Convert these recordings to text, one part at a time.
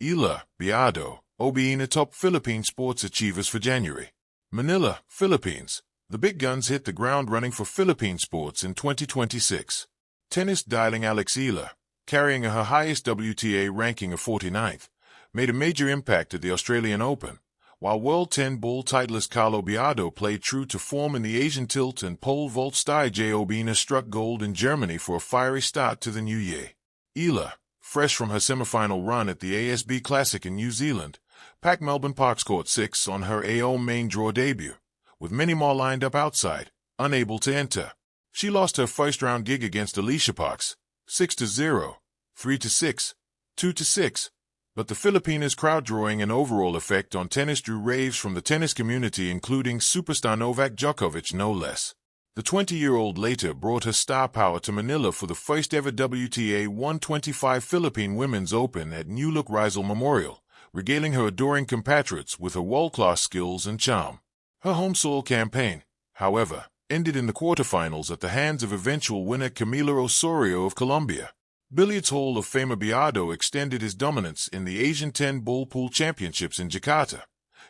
Eala, Biado Obiena top Philippine sports achievers for January. Manila, Philippines. The big guns hit the ground running for Philippine sports in 2026. Tennis darling Alex Eala, carrying her highest WTA ranking of 49th, made a major impact at the Australian Open, while World 10 ball titleist Carlo Biado played true to form in the Asian tilt and pole vault star EJ Obiena struck gold in Germany for a fiery start to the new year. Eala, fresh from her semi-final run at the ASB Classic in New Zealand, packed Melbourne Park's Court 6 on her AO main draw debut, with many more lined up outside, unable to enter. She lost her first-round gig against Alicia Parks, 6-0, 3-6, 2-6, but the Filipina's crowd-drawing and overall effect on tennis drew raves from the tennis community, including superstar Novak Djokovic no less. The 20-year-old later brought her star power to Manila for the first-ever WTA 125 Philippine Women's Open at New Look Rizal Memorial, regaling her adoring compatriots with her world-class skills and charm. Her home soil campaign, however, ended in the quarterfinals at the hands of eventual winner Camilo Osorio of Colombia. Billiards Hall of Famer Biado extended his dominance in the Asian 10 Ball Pool Championships in Jakarta,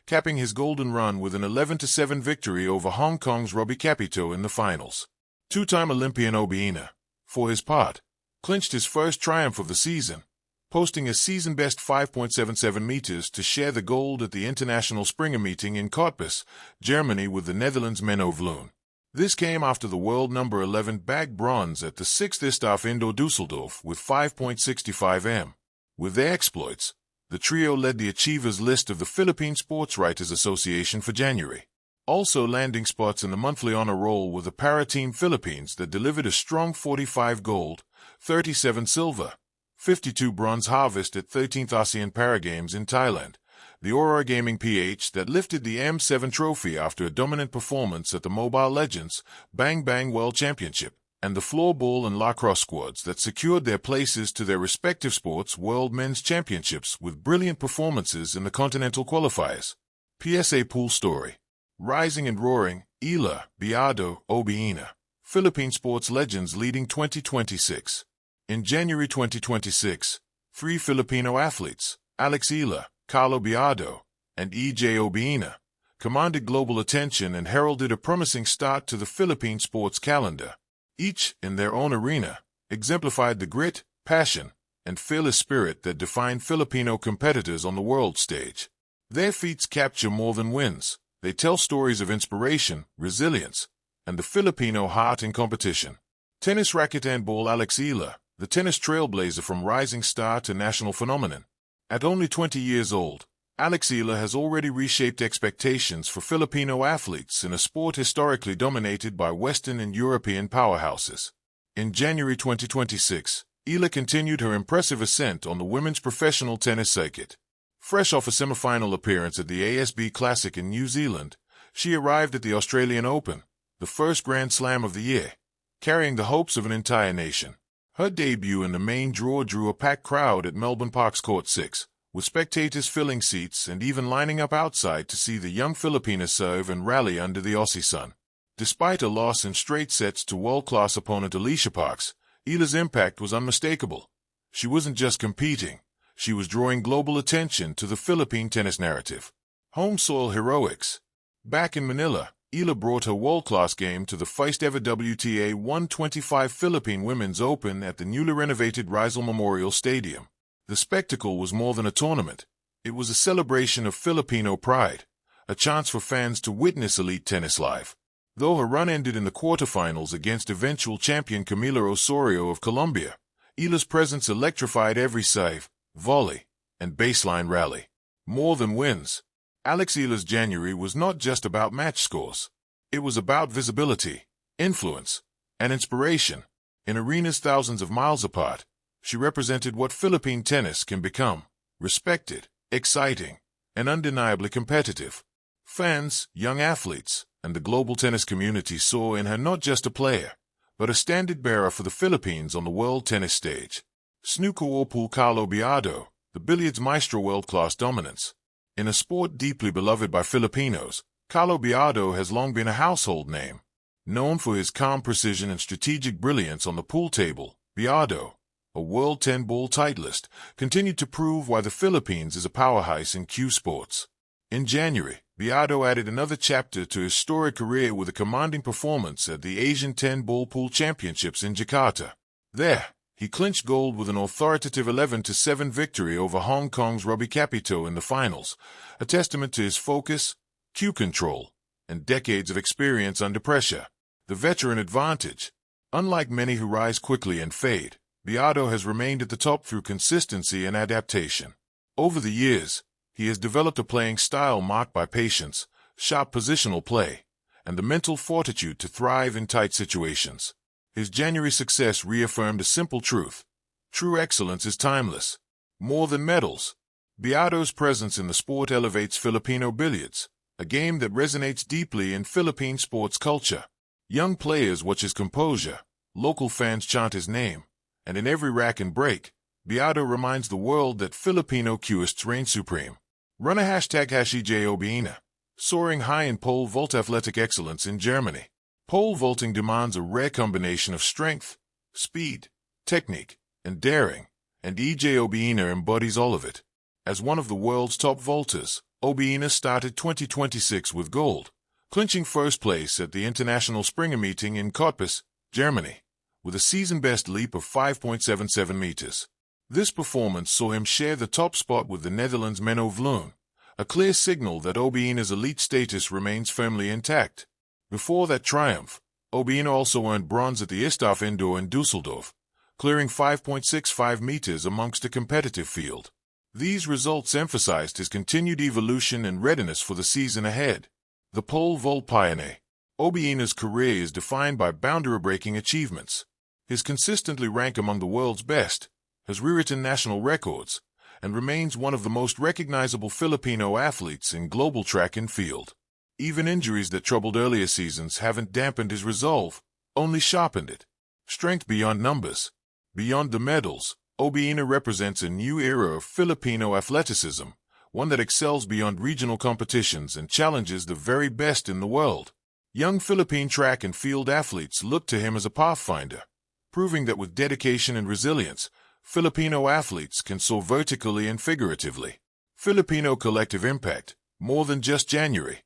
capping his golden run with an 11-7 victory over Hong Kong's Robbie Capito in the finals. Two-time Olympian Obiena, for his part, clinched his first triumph of the season, posting a season-best 5.77 meters to share the gold at the International Springer meeting in Cottbus, Germany with the Netherlands' Menno Vloon. This came after the world number 11 bagged bronze at the 6th ISTAF Indoor Dusseldorf with 5.65 m. With their exploits, the trio led the achievers list of the Philippine Sports Writers Association for January. Also landing spots in the monthly honor roll were the para-team Philippines that delivered a strong 45 gold, 37 silver, 52 bronze harvest at 13th ASEAN Paragames in Thailand, the Aurora Gaming PH that lifted the M7 trophy after a dominant performance at the Mobile Legends Bang Bang World Championship, and the floorball and lacrosse squads that secured their places to their respective sports World Men's Championships with brilliant performances in the Continental Qualifiers. PSA Pool Story. Rising and Roaring, Eala, Biado Obiena, Philippine sports legends leading 2026. In January 2026, 3 Filipino athletes, Alex Eala, Carlo Biado, and EJ Obiena, commanded global attention and heralded a promising start to the Philippine sports calendar. Each, in their own arena, exemplified the grit, passion, and fearless spirit that define Filipino competitors on the world stage. Their feats capture more than wins. They tell stories of inspiration, resilience, and the Filipino heart in competition. Tennis racket and ball Alex Eala, the tennis trailblazer from rising star to national phenomenon. At only 20 years old, Alex Eala has already reshaped expectations for Filipino athletes in a sport historically dominated by Western and European powerhouses. In January 2026, Eala continued her impressive ascent on the women's professional tennis circuit. Fresh off a semi-final appearance at the ASB Classic in New Zealand, she arrived at the Australian Open, the first Grand Slam of the year, carrying the hopes of an entire nation. Her debut in the main draw drew a packed crowd at Melbourne Park's Court 6, with spectators filling seats and even lining up outside to see the young Filipina serve and rally under the Aussie sun. Despite a loss in straight sets to world-class opponent Alicia Parks, Eala's impact was unmistakable. She wasn't just competing, she was drawing global attention to the Philippine tennis narrative. Home soil heroics. Back in Manila, Eala brought her world-class game to the first-ever WTA 125 Philippine Women's Open at the newly renovated Rizal Memorial Stadium. The spectacle was more than a tournament. It was a celebration of Filipino pride, a chance for fans to witness elite tennis live. Though her run ended in the quarterfinals against eventual champion Camilo Osorio of Colombia, Eala's presence electrified every serve, volley, and baseline rally. More than wins, Alex Eala's January was not just about match scores. It was about visibility, influence, and inspiration. In arenas thousands of miles apart, she represented what Philippine tennis can become: respected, exciting, and undeniably competitive. Fans, young athletes, and the global tennis community saw in her not just a player, but a standard-bearer for the Philippines on the world tennis stage. Snooker Warpool Carlo Biado, the billiards maestro world-class dominance. In a sport deeply beloved by Filipinos, Carlo Biado has long been a household name. Known for his calm precision and strategic brilliance on the pool table, Biado a World 10-Ball titleist, continued to prove why the Philippines is a powerhouse in cue sports. In January, Biado added another chapter to his storied career with a commanding performance at the Asian 10-Ball Pool Championships in Jakarta. There, he clinched gold with an authoritative 11-7 victory over Hong Kong's Robbie Capito in the finals, a testament to his focus, cue control, and decades of experience under pressure. The veteran advantage. Unlike many who rise quickly and fade, Biado has remained at the top through consistency and adaptation. Over the years, he has developed a playing style marked by patience, sharp positional play, and the mental fortitude to thrive in tight situations. His January success reaffirmed a simple truth. True excellence is timeless. More than medals, Biado's presence in the sport elevates Filipino billiards, a game that resonates deeply in Philippine sports culture. Young players watch his composure, local fans chant his name, and in every rack and break, Biado reminds the world that Filipino cueists reign supreme. Run a #EJ Obiena, soaring high in pole vault athletic excellence in Germany. Pole vaulting demands a rare combination of strength, speed, technique, and daring, and EJ Obiena embodies all of it. As one of the world's top vaulters, Obiena started 2026 with gold, clinching first place at the International Springer meeting in Cottbus, Germany, with a season-best leap of 5.77 meters. This performance saw him share the top spot with the Netherlands' Menno Vloon, a clear signal that Obiena's elite status remains firmly intact. Before that triumph, Obiena also earned bronze at the ISTAF Indoor in Dusseldorf, clearing 5.65 meters amongst a competitive field. These results emphasized his continued evolution and readiness for the season ahead. The pole vault pioneer. Obiena's career is defined by boundary-breaking achievements. His consistently rank among the world's best, has rewritten national records, and remains one of the most recognizable Filipino athletes in global track and field. Even injuries that troubled earlier seasons haven't dampened his resolve, only sharpened it. Strength beyond numbers. Beyond the medals, Obiena represents a new era of Filipino athleticism, one that excels beyond regional competitions and challenges the very best in the world. Young Philippine track and field athletes look to him as a pathfinder, proving that with dedication and resilience, Filipino athletes can soar vertically and figuratively. Filipino collective impact, more than just January.